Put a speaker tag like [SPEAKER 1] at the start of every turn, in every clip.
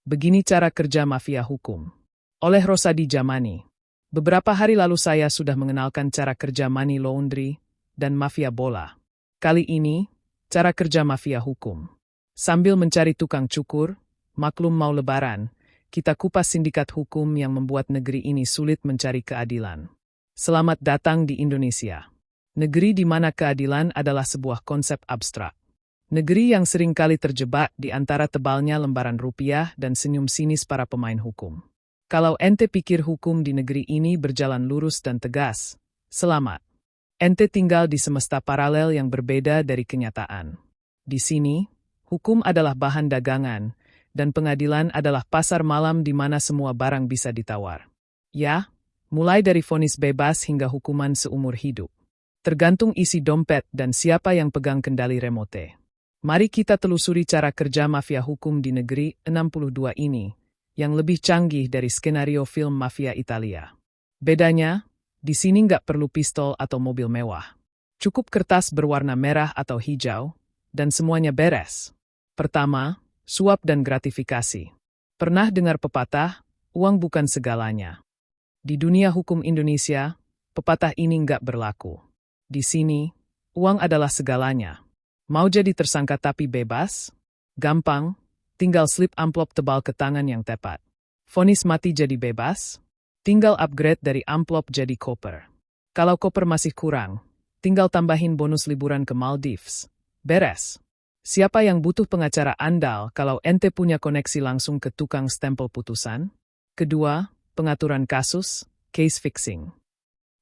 [SPEAKER 1] Begini cara kerja mafia hukum. Oleh Rosadi Jamani. Beberapa hari lalu saya sudah mengenalkan cara kerja money laundry dan mafia bola. Kali ini, cara kerja mafia hukum. Sambil mencari tukang cukur, maklum mau lebaran, kita kupas sindikat hukum yang membuat negeri ini sulit mencari keadilan. Selamat datang di Indonesia. Negeri di mana keadilan adalah sebuah konsep abstrak. Negeri yang seringkali terjebak di antara tebalnya lembaran rupiah dan senyum sinis para pemain hukum. Kalau ente pikir hukum di negeri ini berjalan lurus dan tegas, selamat. Ente tinggal di semesta paralel yang berbeda dari kenyataan. Di sini, hukum adalah bahan dagangan, dan pengadilan adalah pasar malam di mana semua barang bisa ditawar. Ya, mulai dari vonis bebas hingga hukuman seumur hidup. Tergantung isi dompet dan siapa yang pegang kendali remote. Mari kita telusuri cara kerja mafia hukum di negeri 62 ini, yang lebih canggih dari skenario film mafia Italia. Bedanya, di sini nggak perlu pistol atau mobil mewah. Cukup kertas berwarna merah atau hijau, dan semuanya beres. Pertama, suap dan gratifikasi. Pernah dengar pepatah, uang bukan segalanya. Di dunia hukum Indonesia, pepatah ini nggak berlaku. Di sini, uang adalah segalanya. Mau jadi tersangka tapi bebas? Gampang, tinggal slip amplop tebal ke tangan yang tepat. Vonis mati jadi bebas? Tinggal upgrade dari amplop jadi koper. Kalau koper masih kurang, tinggal tambahin bonus liburan ke Maldives. Beres. Siapa yang butuh pengacara andal kalau ente punya koneksi langsung ke tukang stempel putusan? Kedua, pengaturan kasus, case fixing.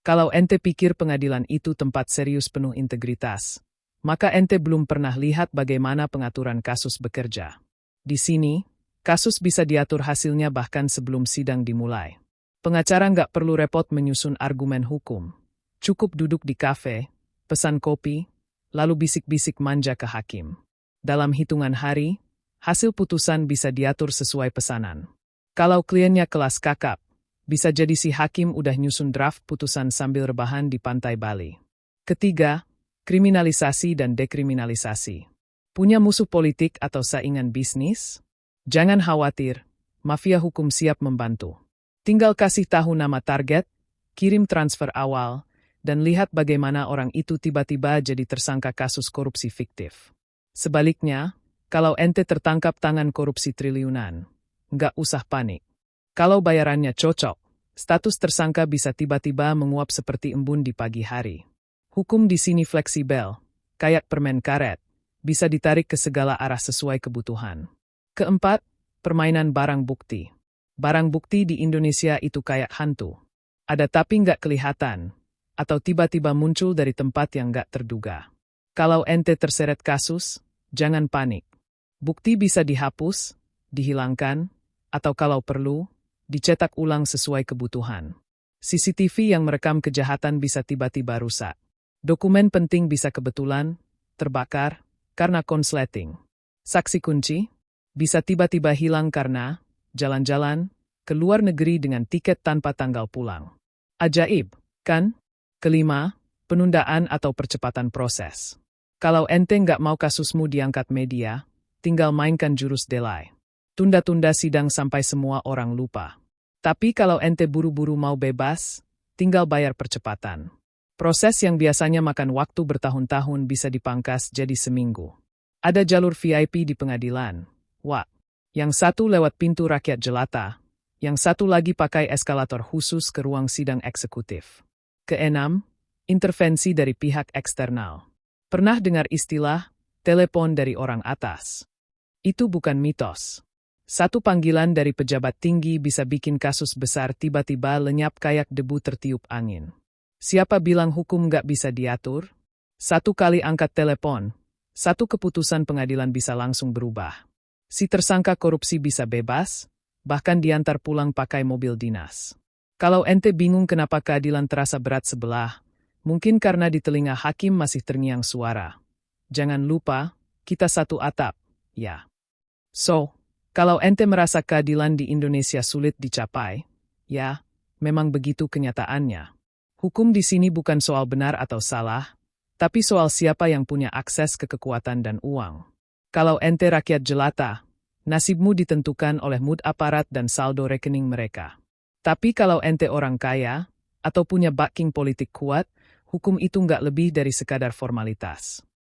[SPEAKER 1] Kalau ente pikir pengadilan itu tempat serius penuh integritas, maka ente belum pernah lihat bagaimana pengaturan kasus bekerja. Di sini, kasus bisa diatur hasilnya bahkan sebelum sidang dimulai. Pengacara nggak perlu repot menyusun argumen hukum. Cukup duduk di kafe, pesan kopi, lalu bisik-bisik manja ke hakim. Dalam hitungan hari, hasil putusan bisa diatur sesuai pesanan. Kalau kliennya kelas kakap, bisa jadi si hakim udah nyusun draft putusan sambil rebahan di pantai Bali. Ketiga, kriminalisasi dan dekriminalisasi. Punya musuh politik atau saingan bisnis? Jangan khawatir, mafia hukum siap membantu. Tinggal kasih tahu nama target, kirim transfer awal, dan lihat bagaimana orang itu tiba-tiba jadi tersangka kasus korupsi fiktif. Sebaliknya, kalau ente tertangkap tangan korupsi triliunan, nggak usah panik. Kalau bayarannya cocok, status tersangka bisa tiba-tiba menguap seperti embun di pagi hari. Hukum di sini fleksibel, kayak permen karet, bisa ditarik ke segala arah sesuai kebutuhan. Keempat, permainan barang bukti. Barang bukti di Indonesia itu kayak hantu. Ada tapi nggak kelihatan, atau tiba-tiba muncul dari tempat yang nggak terduga. Kalau ente terseret kasus, jangan panik. Bukti bisa dihapus, dihilangkan, atau kalau perlu, dicetak ulang sesuai kebutuhan. CCTV yang merekam kejahatan bisa tiba-tiba rusak. Dokumen penting bisa kebetulan terbakar karena konsleting. Saksi kunci bisa tiba-tiba hilang karena jalan-jalan ke luar negeri dengan tiket tanpa tanggal pulang. Ajaib, kan? Kelima, penundaan atau percepatan proses. Kalau ente nggak mau kasusmu diangkat media, tinggal mainkan jurus delay. Tunda-tunda sidang sampai semua orang lupa. Tapi kalau ente buru-buru mau bebas, tinggal bayar percepatan. Proses yang biasanya makan waktu bertahun-tahun bisa dipangkas jadi seminggu. Ada jalur VIP di pengadilan. Wah, yang satu lewat pintu rakyat jelata, yang satu lagi pakai eskalator khusus ke ruang sidang eksekutif. Keenam, intervensi dari pihak eksternal. Pernah dengar istilah telepon dari orang atas? Itu bukan mitos. Satu panggilan dari pejabat tinggi bisa bikin kasus besar tiba-tiba lenyap kayak debu tertiup angin. Siapa bilang hukum nggak bisa diatur? Satu kali angkat telepon, satu keputusan pengadilan bisa langsung berubah. Si tersangka korupsi bisa bebas, bahkan diantar pulang pakai mobil dinas. Kalau ente bingung kenapa keadilan terasa berat sebelah, mungkin karena di telinga hakim masih terngiang suara. Jangan lupa, kita satu atap, ya. So, kalau ente merasa keadilan di Indonesia sulit dicapai, ya, memang begitu kenyataannya. Hukum di sini bukan soal benar atau salah, tapi soal siapa yang punya akses ke kekuatan dan uang. Kalau ente rakyat jelata, Nasibmu ditentukan oleh mood aparat dan saldo rekening mereka. Tapi kalau ente orang kaya, atau punya backing politik kuat, hukum itu nggak lebih dari sekadar formalitas.